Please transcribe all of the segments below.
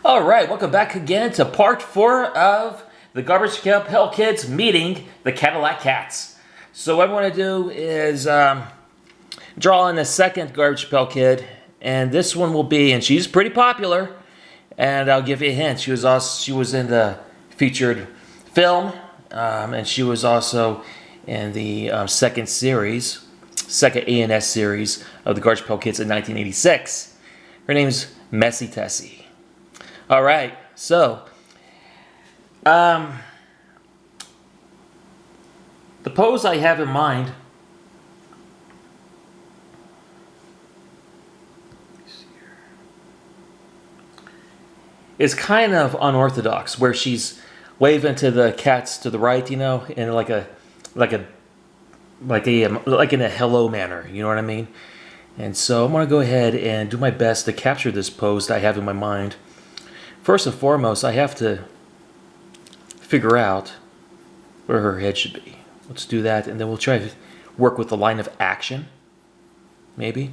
All right, welcome back again to part 4 of the Garbage Pail Kids meeting the Cadillac Cats. So what I want to do is draw in the second Garbage Pail Kid, and this one will be, and she's pretty popular, and I'll give you a hint. She was in the featured film, and she was also in the second A&S series of the Garbage Pail Kids in 1986. Her name is Messy Tessie. All right, so the pose I have in mind is kind of unorthodox, where she's waving to the cats to the right, you know, in like in a hello manner, you know what I mean? And so I'm gonna go ahead and do my best to capture this pose that I have in my mind. First and foremost, I have to figure out where her head should be. Let's do that, and then we'll try to work with the line of action, maybe.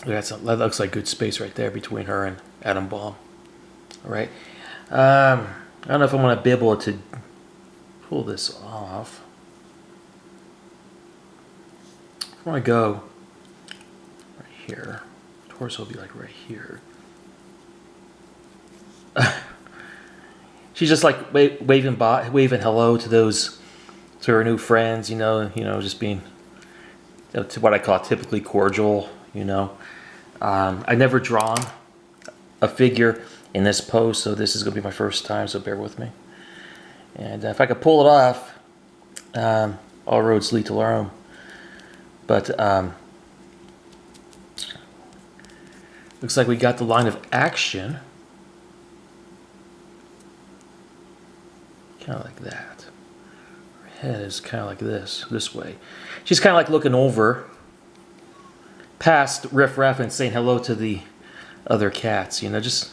That looks like good space right there between her and Adam Baum. All right. I don't know if I'm going to be able to pull this off. I want to go right here. Torso will be like right here. She's just like waving hello to her new friends, you know, just being to what I call typically cordial, you know. I've never drawn a figure in this pose, so this is going to be my first time, so bear with me. And if I could pull it off, all roads lead to Rome. But looks like we got the line of action. Kind of like that. Her head is kind of like this way. She's kind of like looking over past Riff Raff and saying hello to the other cats, you know, just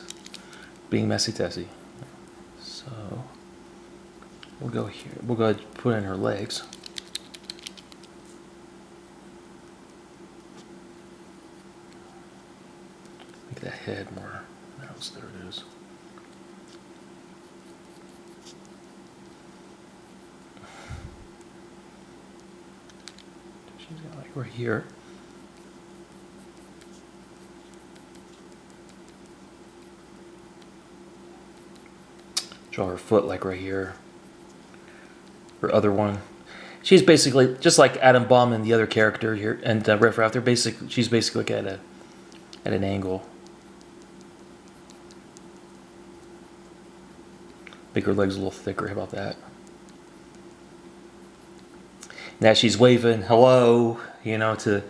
being Messy Tessie. So we'll go here. We'll go ahead and put in her legs. Make that head more pronounced. There it is. She's got like right here. Draw her foot like right here. Her other one. She's basically just like Adam Baum and the other character here, and Riff Raff. She's basically like at an angle. Make her legs a little thicker. How about that? Now she's waving hello, you know, to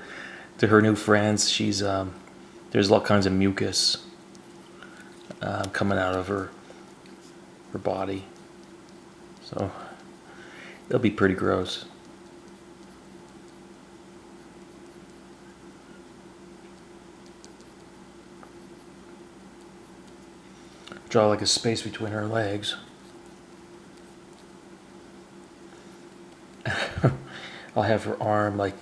her new friends. She's there's all kinds of mucus coming out of her body, so it'll be pretty gross. Draw like a space between her legs. I'll have her arm like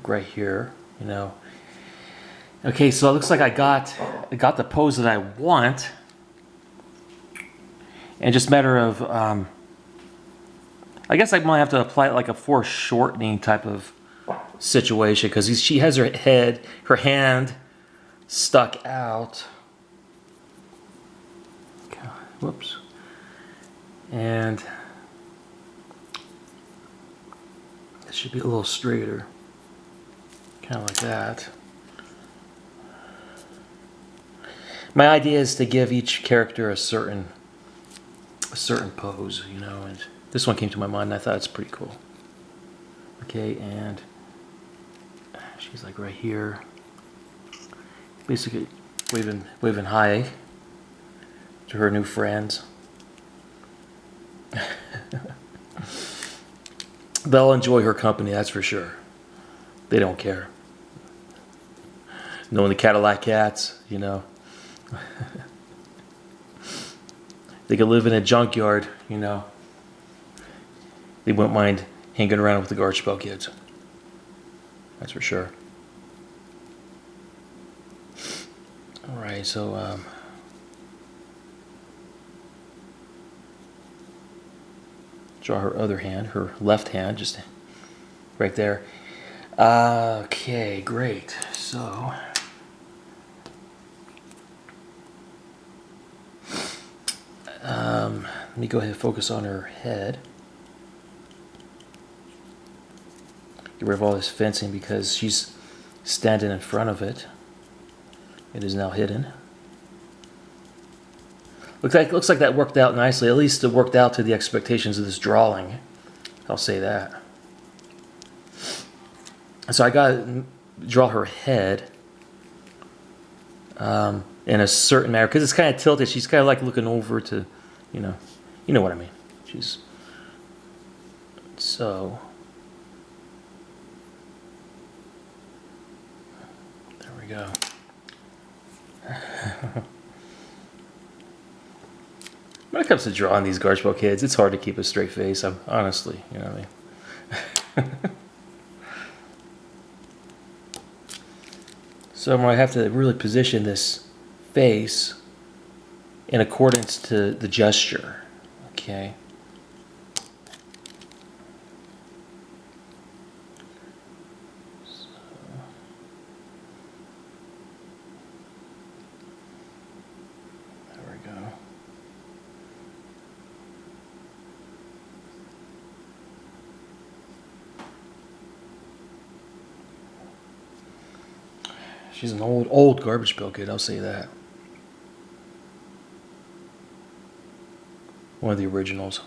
right here, you know. Okay, so it looks like I got the pose that I want, and just a matter of I guess I might have to apply like a foreshortening type of situation, because she has her hand stuck out. Okay, whoops. And it should be a little straighter, kind of like that. My idea is to give each character a certain pose, you know, and this one came to my mind and I thought it's pretty cool. Okay, and she's like right here, basically waving hi to her new friends. They'll enjoy her company, that's for sure. They don't care. Knowing the Cadillac Cats, you know. They could live in a junkyard, you know. They wouldn't mind hanging around with the Garbage Pail Kids. That's for sure. Okay, so draw her other hand, her left hand, just right there. Okay, great. So let me go ahead and focus on her head. Get rid of all this fencing because she's standing in front of it. It is now hidden. Looks like that worked out nicely. At least it worked out to the expectations of this drawing. I'll say that. So I gotta draw her head in a certain manner because it's kind of tilted. She's kind of like looking over to, you know what I mean. She's so. There we go. When it comes to drawing these Garbage Pail Kids, it's hard to keep a straight face. I'm honestly, you know what I mean. So I'm going to have to really position this face in accordance to the gesture. Okay. She's an old Garbage Pail Kid, I'll say that. One of the originals.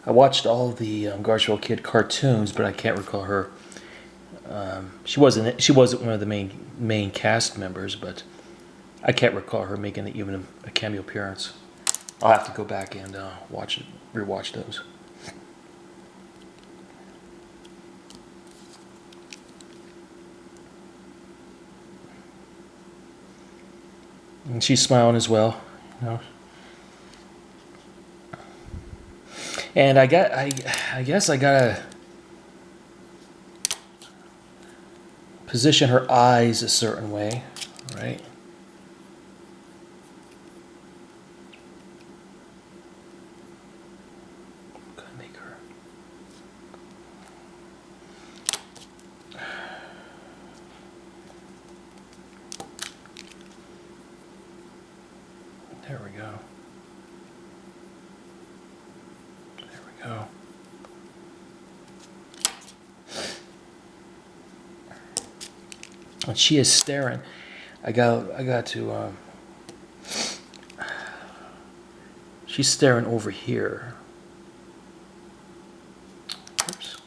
I watched all the Garbage Pail Kid cartoons, but I can't recall her. She wasn't one of the main cast members, but I can't recall her making even a cameo appearance. I'll have to go back and rewatch those. And she's smiling as well, you know. And I guess I gotta position her eyes a certain way, right? Gotta make her. There we go. There we go. And she is staring. I got to. She's staring over here. Oops.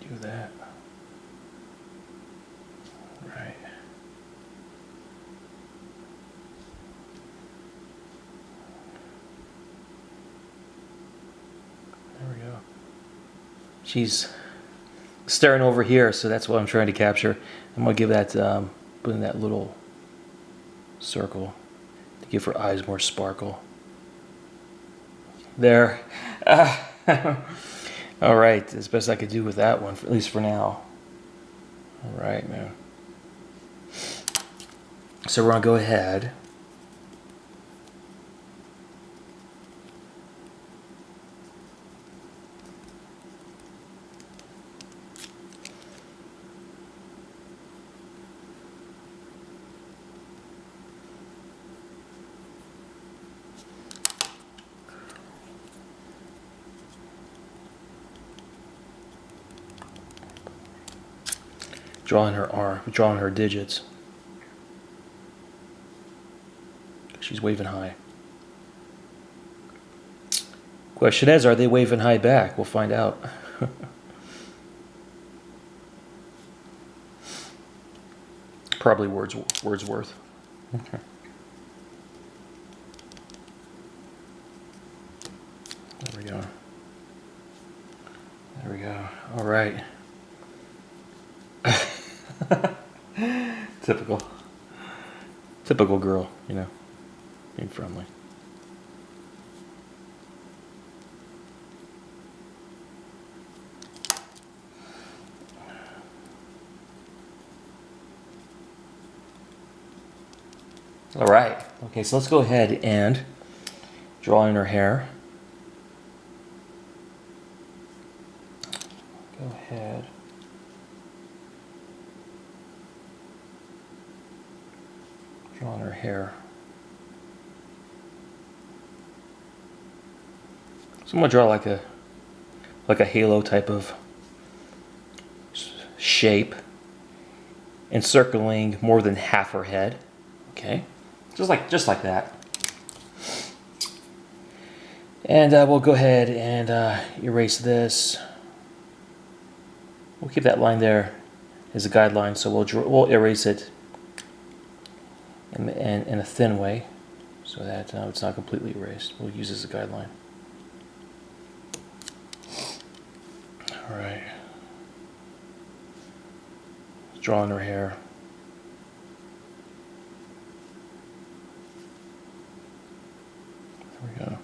Do that. Right. There we go. She's staring over here, so that's what I'm trying to capture. I'm gonna give that, put in that little circle to give her eyes more sparkle. There. All right, that's best I could do with that one, at least for now. All right, man. So we're gonna go ahead. Drawing her arm, drawing her digits. She's waving high. Question is, are they waving high back? We'll find out. Probably Wordsworth. Okay. There we go. There we go. All right. Typical girl, you know, being friendly. All right. Okay, so let's go ahead and draw in her hair. Go ahead. Draw in her hair. So I'm gonna draw like a halo type of shape, encircling more than half her head. Okay, just like that. And we'll go ahead and erase this. We'll keep that line there as a guideline, so we'll erase it in a thin way, so that it's not completely erased. We'll use it as a guideline. All right. Drawing her hair. There we go.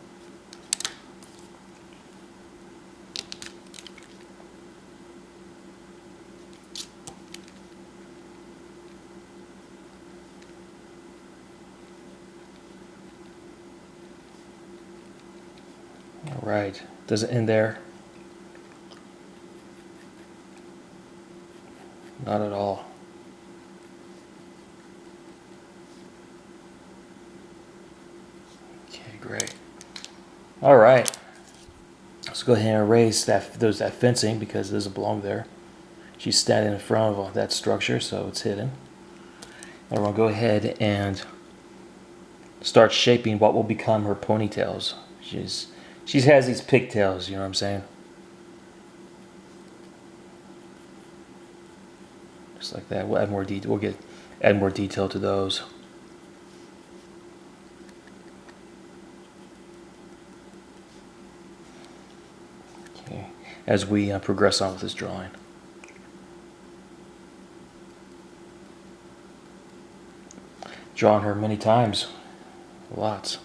All right. Does it end there? Not at all. Okay, great. All right. Let's go ahead and erase that fencing because it doesn't belong there. She's standing in front of that structure, so it's hidden. And we'll go ahead and start shaping what will become her ponytails. She has these pigtails, you know what I'm saying? Just like that. We'll add more detail. Add more detail to those. Okay. As we progress on with this drawing. Drawn her many times, lots.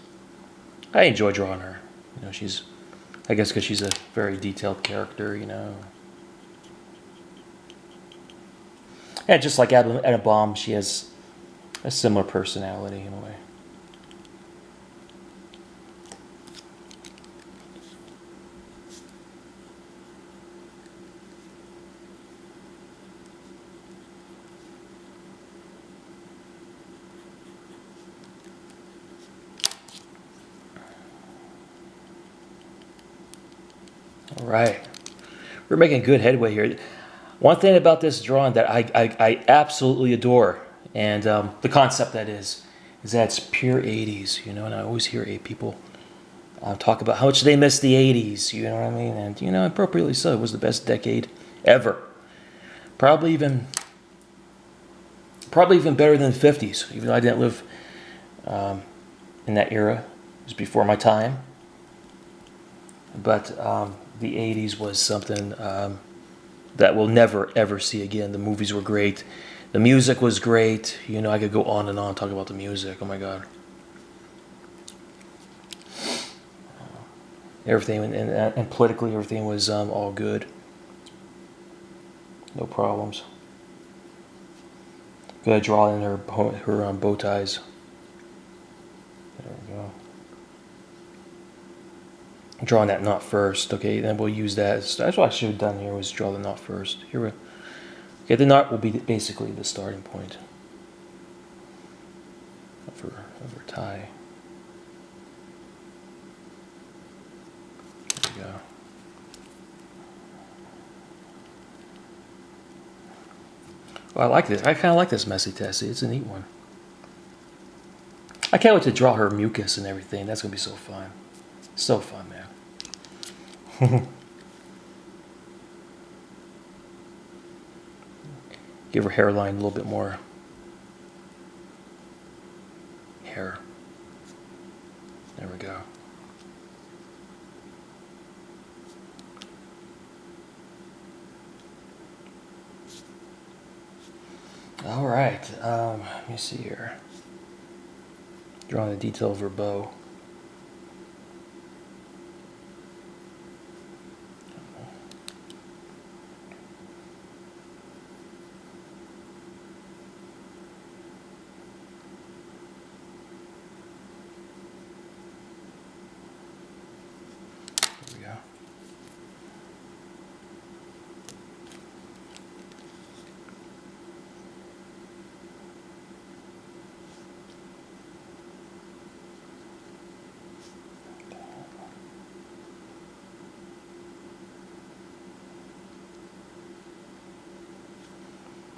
I enjoy drawing her. You know, I guess because she's a very detailed character, you know. And just like Anna Baum, she has a similar personality in a way. All right, we're making good headway here. One thing about this drawing that I absolutely adore, and the concept that is that it's pure 80s, you know, and I always hear people talk about how much they miss the 80s, you know what I mean? And, you know, appropriately so. It was the best decade ever. Probably even better than the 50s, even though I didn't live in that era. It was before my time. But the 80s was something that we'll never, ever see again. The movies were great. The music was great. You know, I could go on and on talking about the music. Oh, my God. Everything, and politically, everything was all good. No problems. Gonna draw in her bow ties. There we go. Drawing that knot first. Okay, then we'll use that. That's what I should have done here, was draw the knot first. Here we go. Okay, the knot will be basically the starting point of her tie. There we go. Well, I like this. I kind of like this messy Tessie. It's a neat one. I can't wait to draw her mucus and everything. That's going to be so fun. So fun, man. Give her hairline a little bit more hair. There we go. All right. Let me see here. Drawing the detail of her bow.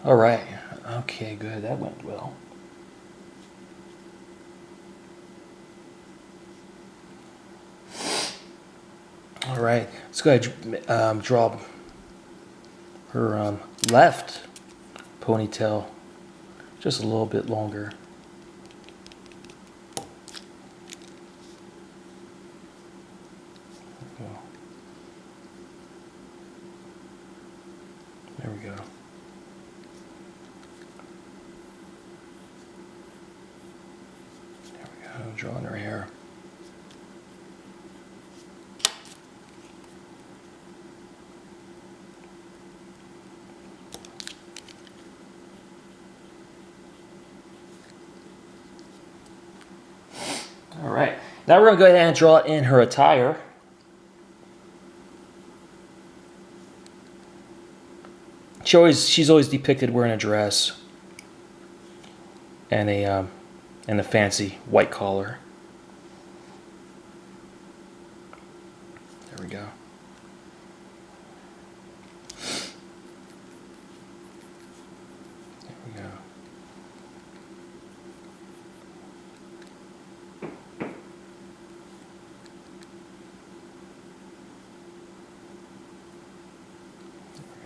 All right. Okay, good. That went well. All right. Let's go ahead and draw her left ponytail just a little bit longer. There we go. There we go. Drawing her hair. All right. Now we're going to go ahead and draw in her attire. She's always depicted wearing a dress and a fancy white collar. There we go. There we go.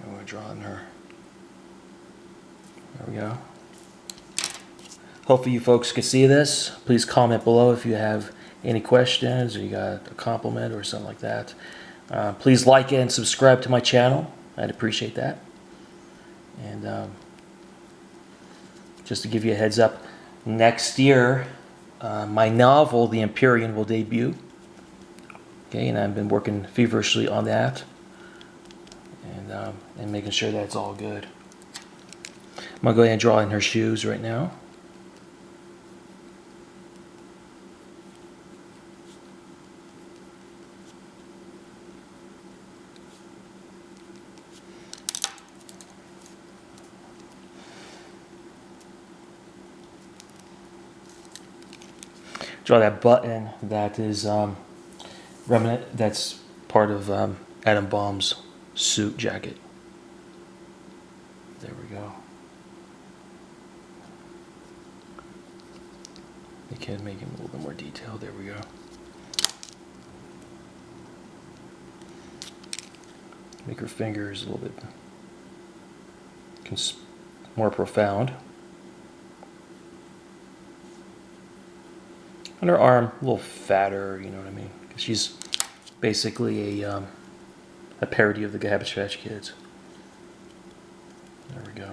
We're drawing her. There we go. Hopefully you folks can see this. Please comment below if you have any questions or you got a compliment or something like that. Please like and subscribe to my channel. I'd appreciate that. And just to give you a heads up, next year my novel, The Empyrean, will debut. Okay, and I've been working feverishly on that and making sure that's all good. I'm going to go ahead and draw in her shoes right now. Draw that button that is remnant. That's part of Adam Bomb's suit jacket. There we go. We can make him a little bit more detailed. There we go. Make her fingers a little bit more profound. And her arm a little fatter, you know what I mean? Because she's basically a parody of the Cabbage Patch Kids. There we go.